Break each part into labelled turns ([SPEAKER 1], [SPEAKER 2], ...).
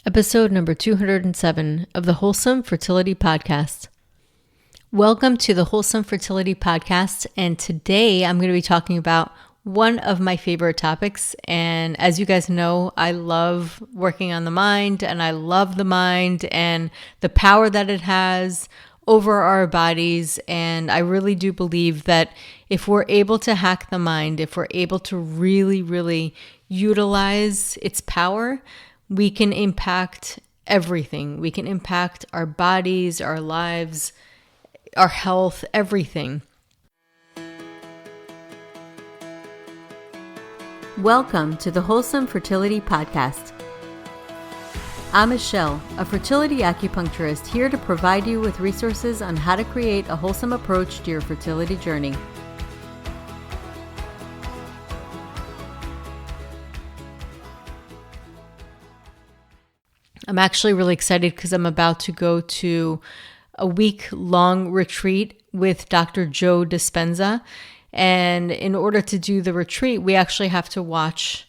[SPEAKER 1] Episode number 207 of the Wholesome Fertility Podcast. Welcome to the Wholesome Fertility Podcast, and today I'm going to be talking about one of my favorite topics. And as you guys know, I love working on the mind, and I love the mind and the power that it has over our bodies. And I really do believe that if we're able to hack the mind, if we're able to really utilize its power, we can impact everything. We can impact our bodies, our lives, our health, everything. Welcome to the Wholesome Fertility Podcast. I'm Michelle, a fertility acupuncturist, here to provide you with resources on how to create a wholesome approach to your fertility journey. I'm actually really excited because I'm about to go to a week-long retreat with Dr. Joe Dispenza. And in order to do the retreat, we actually have to watch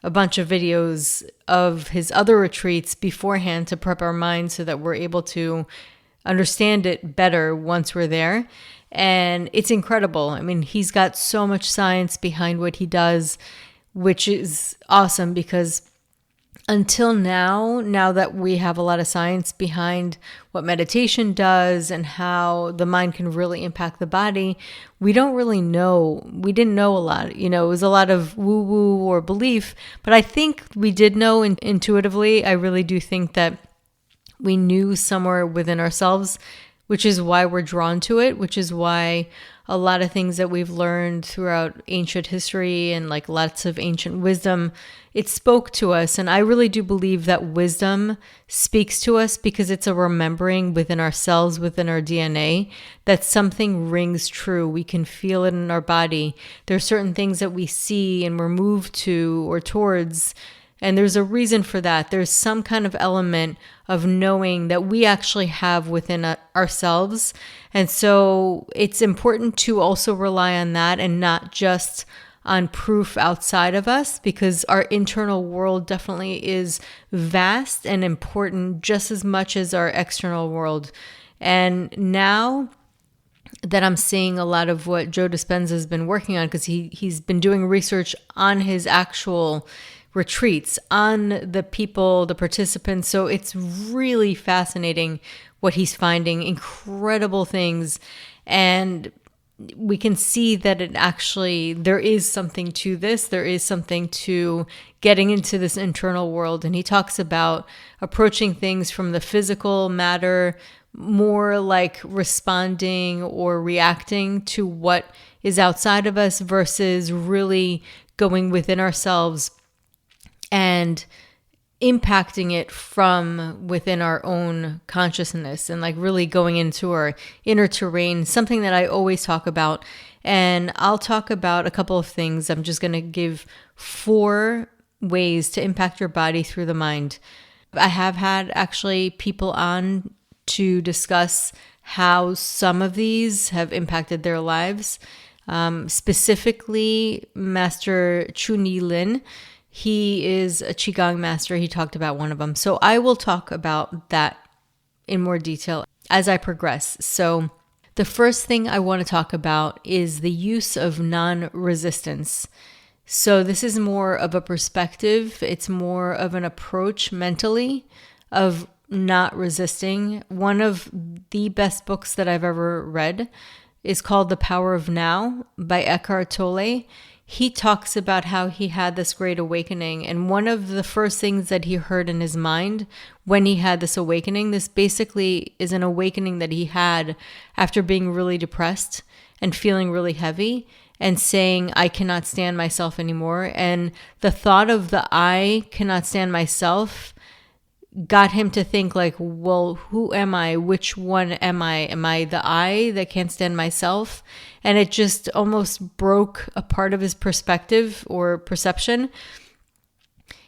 [SPEAKER 1] a bunch of videos of his other retreats beforehand to prep our minds so that we're able to understand it better once we're there. And it's incredible. I mean, he's got so much science behind what he does, which is awesome because until now that we have a lot of science behind what meditation does and how the mind can really impact the body, we don't really know. We didn't know a lot. It was a lot of woo-woo or belief, but I think we did know intuitively. I really do think that we knew somewhere within ourselves, which is why we're drawn to it, which is why a lot of things that we've learned throughout ancient history and like lots of ancient wisdom, it spoke to us. And I really do believe that wisdom speaks to us because it's a remembering within ourselves, within our DNA, that something rings true. We can feel it in our body. There's certain things that we see and we're moved to or towards, and there's a reason for that. There's some kind of element of knowing that we actually have within ourselves. And so it's important to also rely on that and not just on proof outside of us, because our internal world definitely is vast and important just as much as our external world. And now that I'm seeing a lot of what Joe Dispenza has been working on, because he's been doing research on his actual retreats, on the people, the participants. So it's really fascinating what he's finding, incredible things. And we can see that there is something to this. There is something to getting into this internal world. And he talks about approaching things from the physical matter, more like responding or reacting to what is outside of us versus really going within ourselves and impacting it from within our own consciousness and like really going into our inner terrain, something that I always talk about. And I'll talk about a couple of things. I'm just going to give 4 ways to impact your body through the mind. I have had actually people on to discuss how some of these have impacted their lives. Specifically, Master Chun-Yi Lin. He is a Qigong master. He talked about one of them. So I will talk about that in more detail as I progress. So the first thing I want to talk about is the use of non-resistance. So this is more of a perspective. It's more of an approach mentally of not resisting. One of the best books that I've ever read is called The Power of Now by Eckhart Tolle. He talks about how he had this great awakening. And one of the first things that he heard in his mind when he had this awakening, this basically is an awakening that he had after being really depressed and feeling really heavy and saying, I cannot stand myself anymore. And the thought of the I cannot stand myself got him to think like, well, who am I? Which one am I? Am I the I that can't stand myself? And it just almost broke a part of his perspective or perception.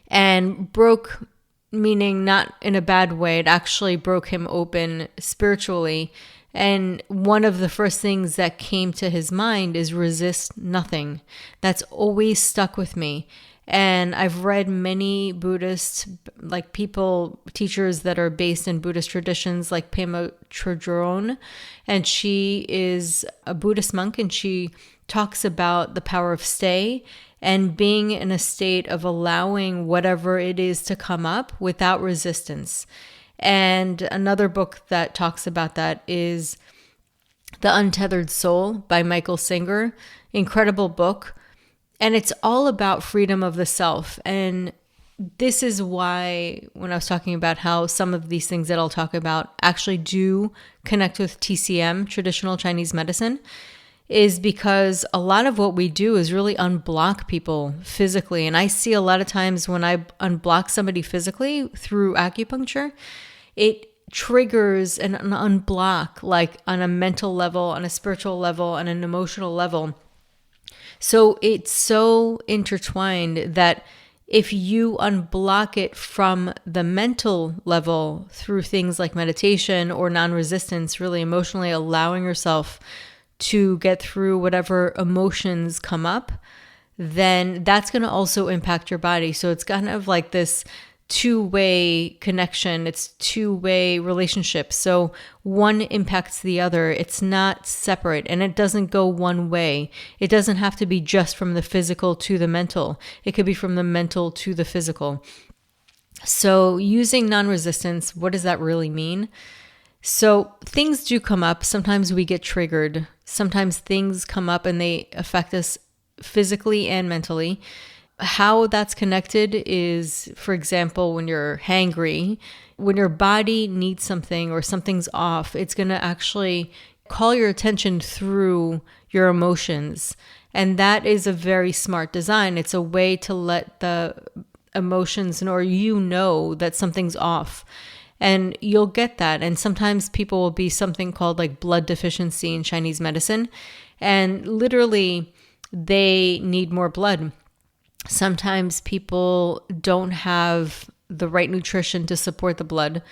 [SPEAKER 1] And broke, meaning not in a bad way. It actually broke him open spiritually. And one of the first things that came to his mind is resist nothing. That's always stuck with me. And I've read many Buddhist, like teachers that are based in Buddhist traditions, like Pema Chodron. And she is a Buddhist monk, and she talks about the power of stay and being in a state of allowing whatever it is to come up without resistance. And another book that talks about that is The Untethered Soul by Michael Singer. Incredible book. And it's all about freedom of the self. And this is why when I was talking about how some of these things that I'll talk about actually do connect with TCM, traditional Chinese medicine, is because a lot of what we do is really unblock people physically. And I see a lot of times when I unblock somebody physically through acupuncture, it triggers an unblock, like on a mental level, on a spiritual level, on an emotional level. So it's so intertwined that if you unblock it from the mental level through things like meditation or non-resistance, really emotionally allowing yourself to get through whatever emotions come up, then that's going to also impact your body. So it's kind of like this two-way connection. It's two-way relationship. So one impacts the other. It's not separate, and it doesn't go one way. It doesn't have to be just from the physical to the mental. It could be from the mental to the physical. So using non-resistance, what does that really mean? So things do come up. Sometimes we get triggered. Sometimes things come up and they affect us physically and mentally. How that's connected is, for example, when you're hangry, when your body needs something or something's off, it's going to actually call your attention through your emotions. And that is a very smart design. It's a way to let the emotions know that something's off. And you'll get that. And sometimes people will be something called like blood deficiency in Chinese medicine. And literally, they need more blood. Sometimes people don't have the right nutrition to support the blood.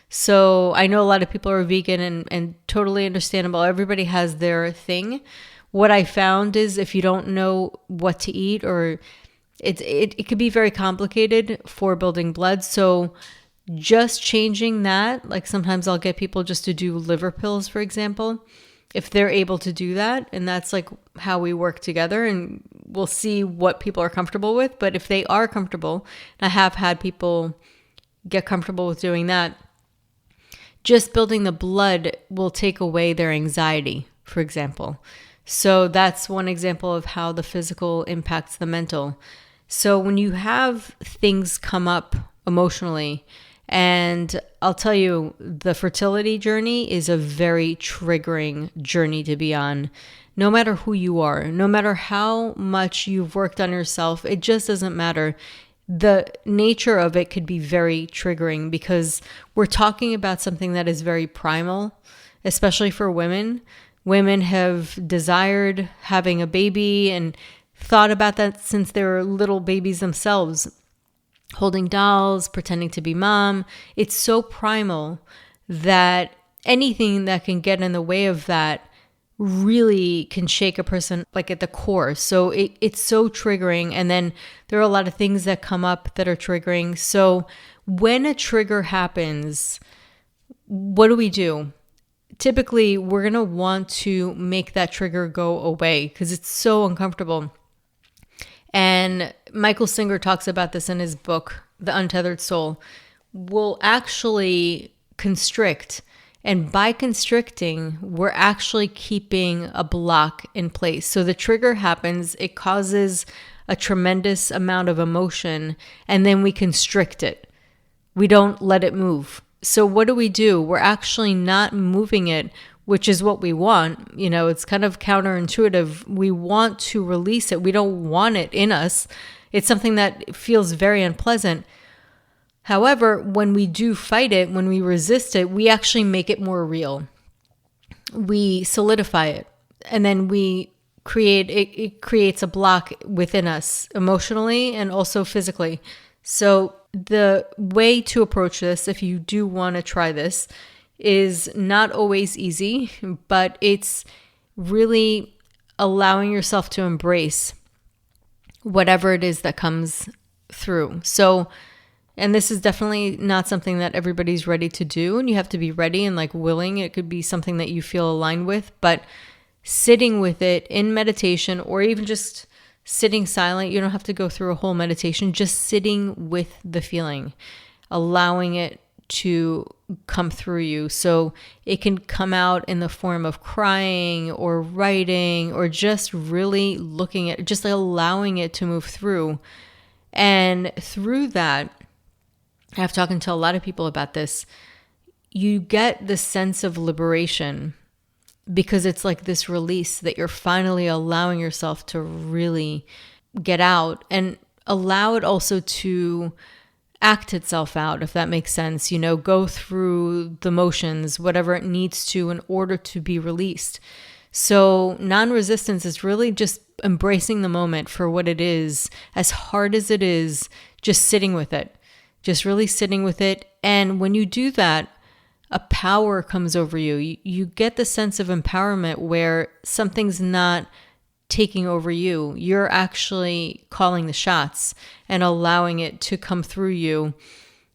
[SPEAKER 1] So I know a lot of people are vegan and totally understandable. Everybody has their thing. What I found is if you don't know what to eat, or it could be very complicated for building blood. So just changing that, like sometimes I'll get people just to do liver pills, for example, if they're able to do that. And that's like how we work together, and we'll see what people are comfortable with. But if they are comfortable, and I have had people get comfortable with doing that, just building the blood will take away their anxiety, for example. So that's one example of how the physical impacts the mental. So when you have things come up emotionally, and I'll tell you, the fertility journey is a very triggering journey to be on. No matter who you are, no matter how much you've worked on yourself, it just doesn't matter. The nature of it could be very triggering because we're talking about something that is very primal, especially for women. Women have desired having a baby and thought about that since they were little babies themselves. Holding dolls, pretending to be mom. It's so primal that anything that can get in the way of that really can shake a person like at the core. So it's so triggering. And then there are a lot of things that come up that are triggering. So when a trigger happens, what do? Typically, we're going to want to make that trigger go away because it's so uncomfortable. And Michael Singer talks about this in his book, The Untethered Soul. We'll actually constrict. And by constricting, we're actually keeping a block in place. So the trigger happens, it causes a tremendous amount of emotion, and then we constrict it. We don't let it move. So what do? We're actually not moving it, which is what we want. You know, it's kind of counterintuitive. We want to release it. We don't want it in us. It's something that feels very unpleasant. However, when we do fight it, when we resist it, we actually make it more real. We solidify it. And then we create, it creates a block within us emotionally and also physically. So the way to approach this, if you do want to try this, is not always easy, but it's really allowing yourself to embrace whatever it is that comes through. So, and this is definitely not something that everybody's ready to do, and you have to be ready and like willing. It could be something that you feel aligned with, but sitting with it in meditation, or even just sitting silent, you don't have to go through a whole meditation, just sitting with the feeling, allowing it to come through you. So it can come out in the form of crying or writing, or just really looking at, just allowing it to move through. And through that, I've talked to a lot of people about this, you get the sense of liberation, because it's like this release that you're finally allowing yourself to really get out, and allow it also to act itself out, if that makes sense. Go through the motions, whatever it needs to, in order to be released. So non-resistance is really just embracing the moment for what it is, as hard as it is, just sitting with it, just really sitting with it. And when you do that, a power comes over you. You get the sense of empowerment where something's not taking over you. You're actually calling the shots and allowing it to come through you.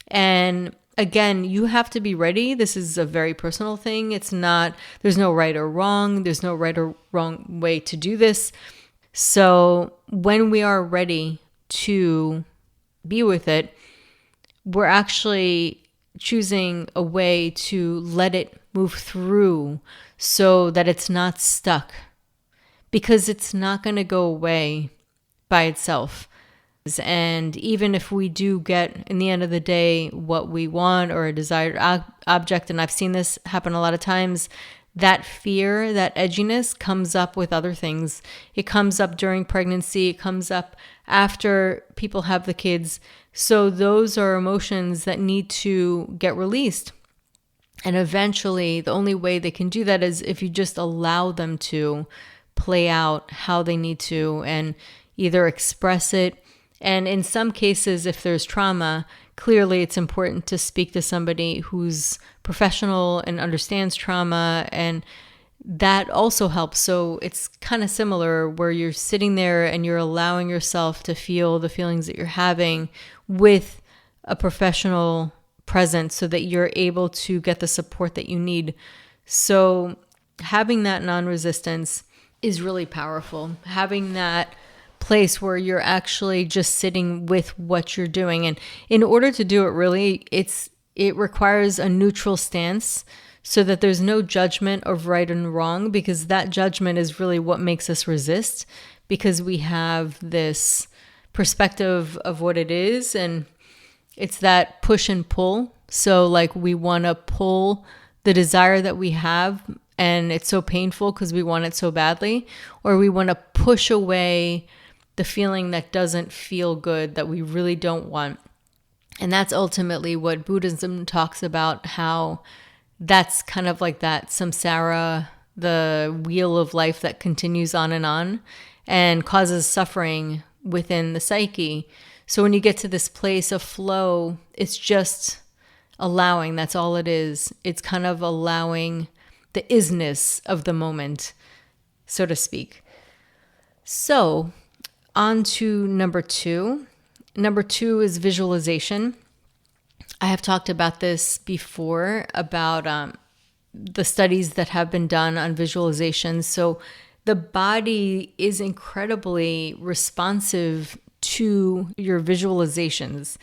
[SPEAKER 1] And again, you have to be ready. This is a very personal thing. There's no right or wrong. There's no right or wrong way to do this. So when we are ready to be with it, we're actually choosing a way to let it move through so that it's not stuck, because it's not going to go away by itself. And even if we do get, in the end of the day, what we want, or a desired object, and I've seen this happen a lot of times, that fear, that edginess comes up with other things. It comes up during pregnancy. It comes up after people have the kids. So those are emotions that need to get released. And eventually, the only way they can do that is if you just allow them to play out how they need to, and either express it. And in some cases, if there's trauma, clearly it's important to speak to somebody who's professional and understands trauma, and that also helps. So it's kind of similar, where you're sitting there and you're allowing yourself to feel the feelings that you're having with a professional present, so that you're able to get the support that you need. So having that non-resistance is really powerful. Having that place where you're actually just sitting with what you're doing. And in order to do it, really, it requires a neutral stance, so that there's no judgment of right and wrong, because that judgment is really what makes us resist, because we have this perspective of what it is, and it's that push and pull. So like, we want to pull the desire that we have, and it's so painful because we want it so badly, or we want to push away the feeling that doesn't feel good, that we really don't want. And that's ultimately what Buddhism talks about, how that's kind of like that samsara, the wheel of life that continues on and causes suffering within the psyche. So when you get to this place of flow, it's just allowing. That's all it is. It's kind of allowing the isness of the moment, so to speak. So on to number 2. Number 2 is visualization. I have talked about this before, about the studies that have been done on visualization. So the body is incredibly responsive to your visualizations.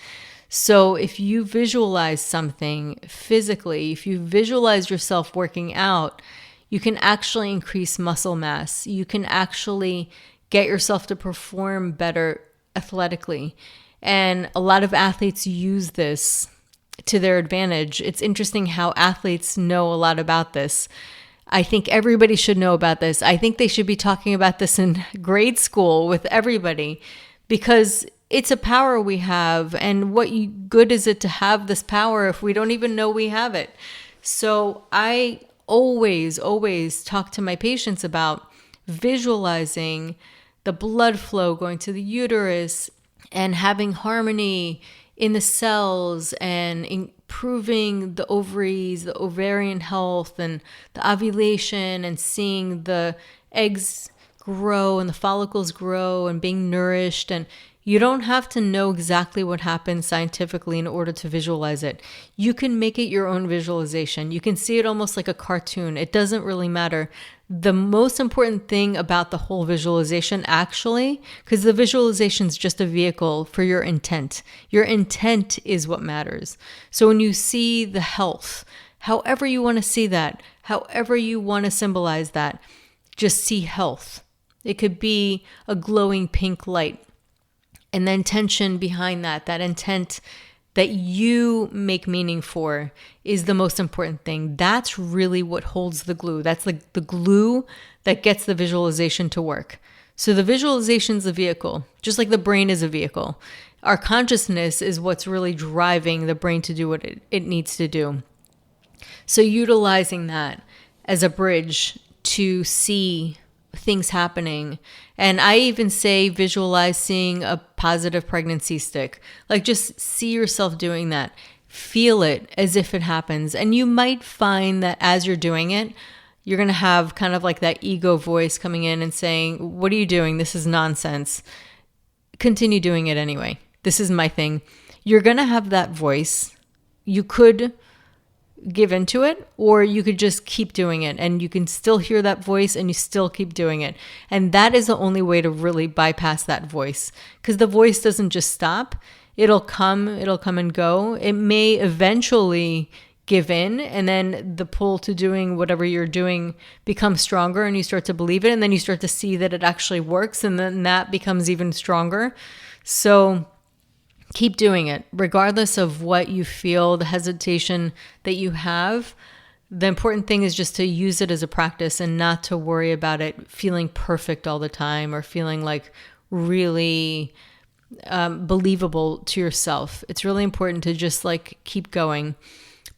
[SPEAKER 1] So if you visualize something physically, if you visualize yourself working out, you can actually increase muscle mass. You can actually get yourself to perform better athletically. And a lot of athletes use this to their advantage. It's interesting how athletes know a lot about this. I think everybody should know about this. I think they should be talking about this in grade school with everybody, because it's a power we have. And good is it to have this power if we don't even know we have it? So I always talk to my patients about visualizing the blood flow going to the uterus and having harmony in the cells, and improving the ovaries, the ovarian health, and the ovulation, and seeing the eggs grow and the follicles grow and being nourished. And you don't have to know exactly what happens scientifically in order to visualize it. You can make it your own visualization. You can see it almost like a cartoon. It doesn't really matter. The most important thing about the whole visualization, actually, because the visualization is just a vehicle for your intent. Your intent is what matters. So when you see the health, however you want to see that, however you want to symbolize that, just see health. It could be a glowing pink light. And the intention behind that intent that you make meaning for, is the most important thing. That's really what holds the glue. That's like the glue that gets the visualization to work. So the visualization is a vehicle, just like the brain is a vehicle. Our consciousness is what's really driving the brain to do what it needs to do. So utilizing that as a bridge to see things happening. And I even say visualize seeing a positive pregnancy stick. Like just see yourself doing that. Feel it as if it happens. And you might find that as you're doing it, you're going to have kind of like that ego voice coming in and saying, what are you doing? This is nonsense. Continue doing it anyway. This is my thing. You're going to have that voice. You could give into it, or you could just keep doing it, and you can still hear that voice and you still keep doing it. And that is the only way to really bypass that voice, because the voice doesn't just stop. It'll come and go. It may eventually give in, and then the pull to doing whatever you're doing becomes stronger, and you start to believe it, and then you start to see that it actually works, and then that becomes even stronger. So keep doing it, regardless of what you feel, the hesitation that you have. The important thing is just to use it as a practice and not to worry about it feeling perfect all the time or feeling like really believable to yourself. It's really important to just like keep going.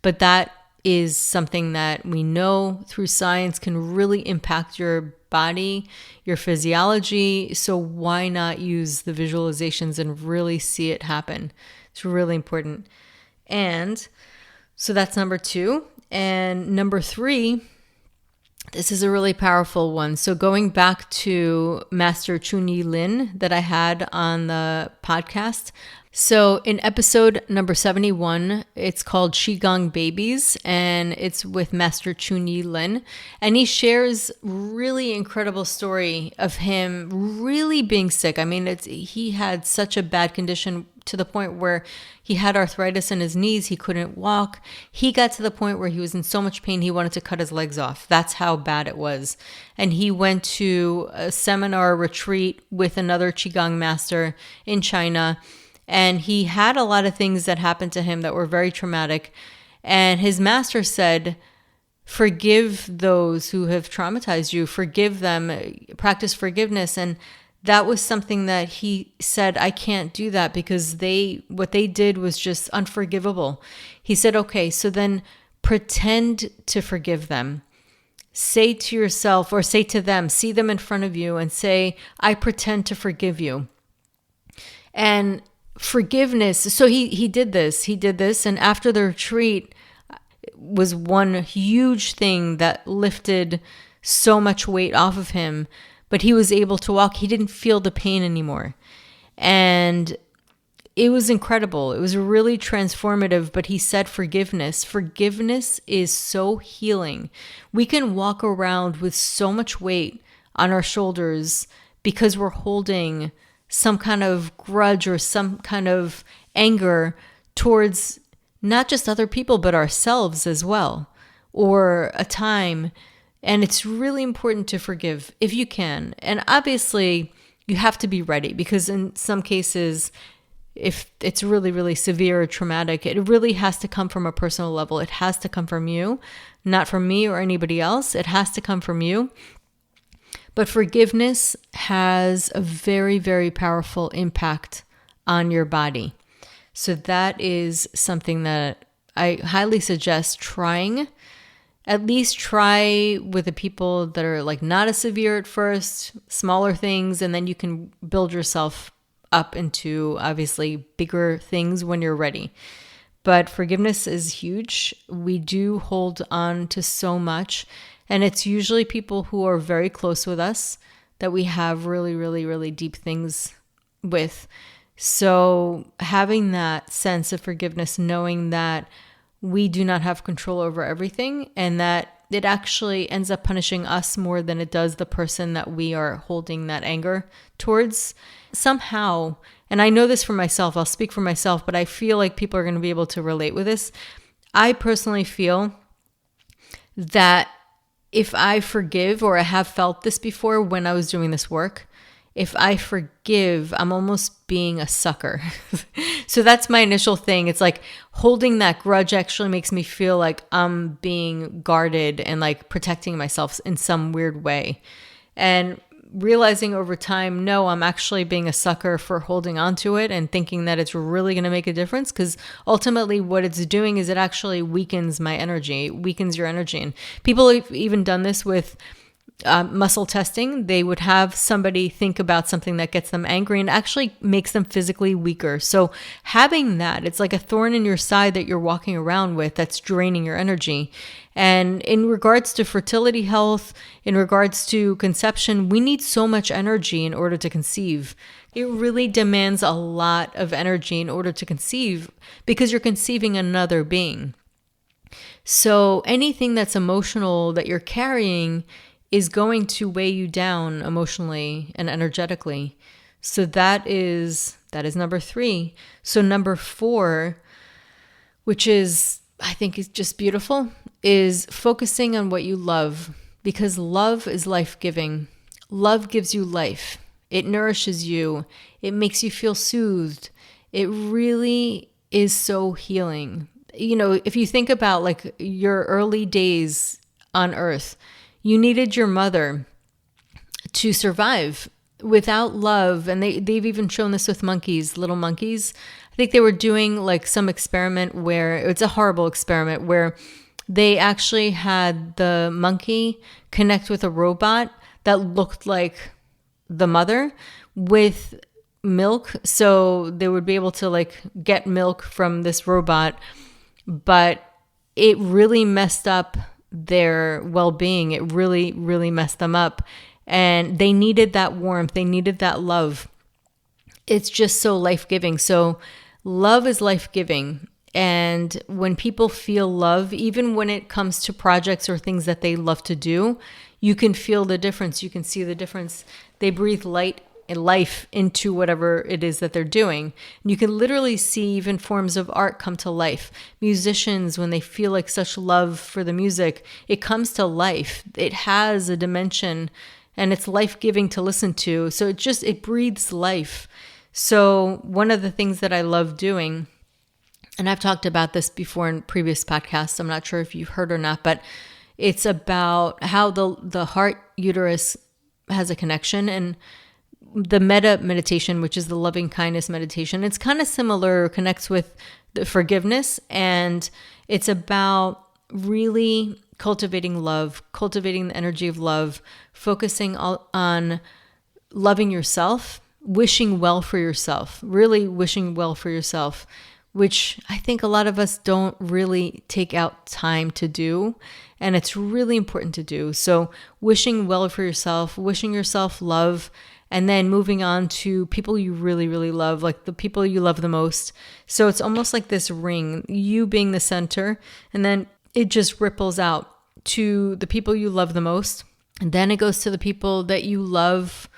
[SPEAKER 1] But that is something that we know through science can really impact your body, your physiology. So why not use the visualizations and really see it happen? It's really important. And so that's number 2. And number 3, this is a really powerful one. So going back to Master Chun-Yi Lin that I had on the podcast. So in episode number 71, it's called Qigong Babies, and it's with Master Chun-Yi Lin. And he shares really incredible story of him really being sick. I mean, he had such a bad condition to the point where he had arthritis in his knees. He couldn't walk. He got to the point where he was in so much pain, he wanted to cut his legs off. That's how bad it was. And he went to a seminar retreat with another Qigong master in China. And he had a lot of things that happened to him that were very traumatic. And his master said, forgive those who have traumatized you. Forgive them. Practice forgiveness. And that was something that he said, I can't do that because what they did was just unforgivable. He said, okay, so then pretend to forgive them. Say to yourself or say to them, see them in front of you and say, I pretend to forgive you. And forgiveness. So he did this. And after the retreat was one huge thing that lifted so much weight off of him, but he was able to walk. He didn't feel the pain anymore. And it was incredible. It was really transformative, but he said forgiveness. Forgiveness is so healing. We can walk around with so much weight on our shoulders because we're holding some kind of grudge or some kind of anger towards not just other people, but ourselves as well, or a time. And it's really important to forgive if you can. And obviously you have to be ready, because in some cases, if it's really, really severe or traumatic, it really has to come from a personal level. It has to come from you, not from me or anybody else. It has to come from you. But forgiveness has a very, very powerful impact on your body. So that is something that I highly suggest trying. At least try with the people that are like not as severe at first, smaller things, and then you can build yourself up into obviously bigger things when you're ready. But forgiveness is huge. We do hold on to so much. And it's usually people who are very close with us that we have really, really, really deep things with. So having that sense of forgiveness, knowing that we do not have control over everything and that it actually ends up punishing us more than it does the person that we are holding that anger towards somehow. And I know this for myself, I'll speak for myself, but I feel like people are going to be able to relate with this. I personally feel that if I forgive, or I have felt this before when I was doing this work, if I forgive, I'm almost being a sucker. So that's my initial thing. It's like holding that grudge actually makes me feel like I'm being guarded and like protecting myself in some weird way. And realizing over time, no, I'm actually being a sucker for holding on to it and thinking that it's really going to make a difference, because ultimately what it's doing is it actually weakens my energy, it weakens your energy. And people have even done this with muscle testing. They would have somebody think about something that gets them angry and actually makes them physically weaker. So having that, it's like a thorn in your side that you're walking around with that's draining your energy. And in regards to fertility health, in regards to conception, we need so much energy in order to conceive. It really demands a lot of energy in order to conceive, because you're conceiving another being. So anything that's emotional that you're carrying is going to weigh you down emotionally and energetically. So that is number 3. So number 4, which is, I think is just beautiful, is focusing on what you love, because love is life-giving. Love gives you life. It nourishes you. It makes you feel soothed. It really is so healing. You know, if you think about like your early days on earth, you needed your mother to survive. Without love, and they've even shown this with monkeys, little monkeys. I think they were doing like some experiment where, it's a horrible experiment, where they actually had the monkey connect with a robot that looked like the mother with milk. So they would be able to like get milk from this robot, but it really messed up their well-being. It really, really messed them up. And they needed that warmth. They needed that love. It's just so life-giving. So love is life-giving. And when people feel love, even when it comes to projects or things that they love to do, you can feel the difference. You can see the difference. They breathe light and life into whatever it is that they're doing. And you can literally see even forms of art come to life. Musicians, when they feel like such love for the music, it comes to life. It has a dimension and it's life-giving to listen to. So it breathes life. So one of the things that I love doing, and I've talked about this before in previous podcasts, I'm not sure if you've heard or not, but it's about how the heart uterus has a connection, and the metta meditation, which is the loving kindness meditation, it's kind of similar, connects with the forgiveness, and it's about really cultivating love, cultivating the energy of love, focusing on loving yourself, wishing well for yourself, really wishing well for yourself, which I think a lot of us don't really take out time to do. And it's really important to do. So wishing well for yourself, wishing yourself love, and then moving on to people you really, really love, like the people you love the most. So it's almost like this ring, you being the center, and then it just ripples out to the people you love the most. And then it goes to the people that you love,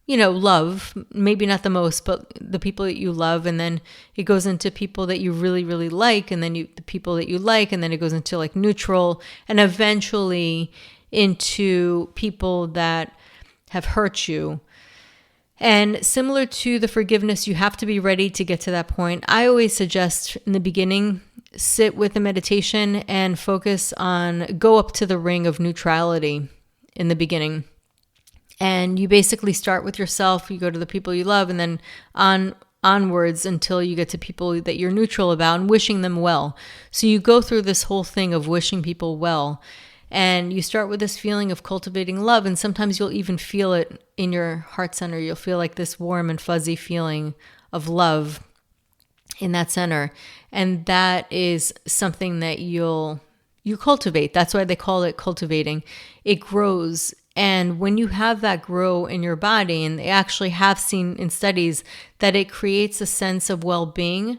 [SPEAKER 1] love, maybe not the most, but the people that you love. And then it goes into people that you really, really like. And then the people that you like, and then it goes into like neutral, and eventually into people that have hurt you. And similar to the forgiveness, you have to be ready to get to that point. I always suggest in the beginning, sit with a meditation and go up to the ring of neutrality in the beginning. And you basically start with yourself, you go to the people you love, and then onwards until you get to people that you're neutral about and wishing them well. So you go through this whole thing of wishing people well. And you start with this feeling of cultivating love, and sometimes you'll even feel it in your heart center. You'll feel like this warm and fuzzy feeling of love in that center. And that is something that you cultivate. That's why they call it cultivating. It grows, And when you have that grow in your body, and they actually have seen in studies that it creates a sense of well-being,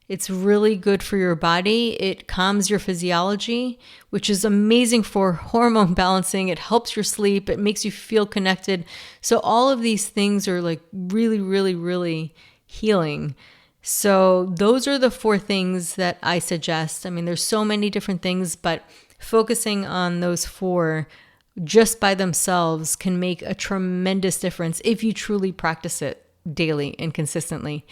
[SPEAKER 1] it's really good for your body. It calms your physiology, which is amazing for hormone balancing. It helps your sleep. It makes you feel connected. So all of these things are like really, really, really healing. So those are the 4 things that I suggest. I mean, there's so many different things, but focusing on those 4 just by themselves can make a tremendous difference if you truly practice it daily and consistently.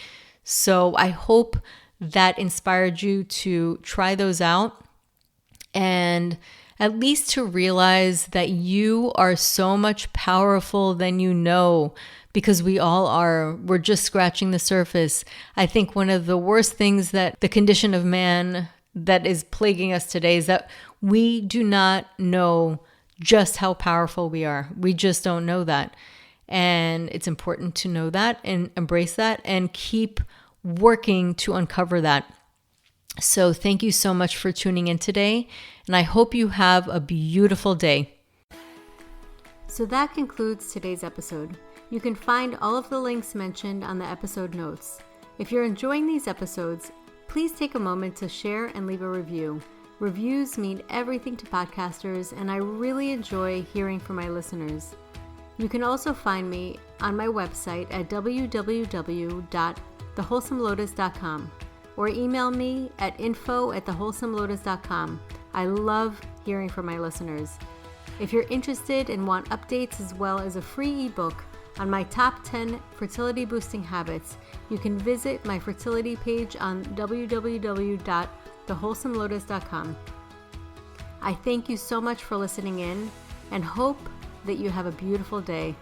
[SPEAKER 1] So I hope that inspired you to try those out and at least to realize that you are so much powerful than you know, because we all are. We're just scratching the surface. I think one of the worst things that the condition of man that is plaguing us today is that we do not know just how powerful we are. We just don't know that. And it's important to know that and embrace that and keep working to uncover that. So thank you so much for tuning in today, and I hope you have a beautiful day. So that concludes today's episode. You can find all of the links mentioned on the episode notes. If you're enjoying these episodes, please take a moment to share and leave a review. Reviews mean everything to podcasters, and I really enjoy hearing from my listeners. You can also find me on my website at www.thewholesomelotus.com or email me at info@thewholesomelotus.com. I love hearing from my listeners. If you're interested and want updates as well as a free ebook on my top 10 fertility boosting habits, you can visit my fertility page on www.thewholesomelotus.com. I thank you so much for listening in and hope that you have a beautiful day.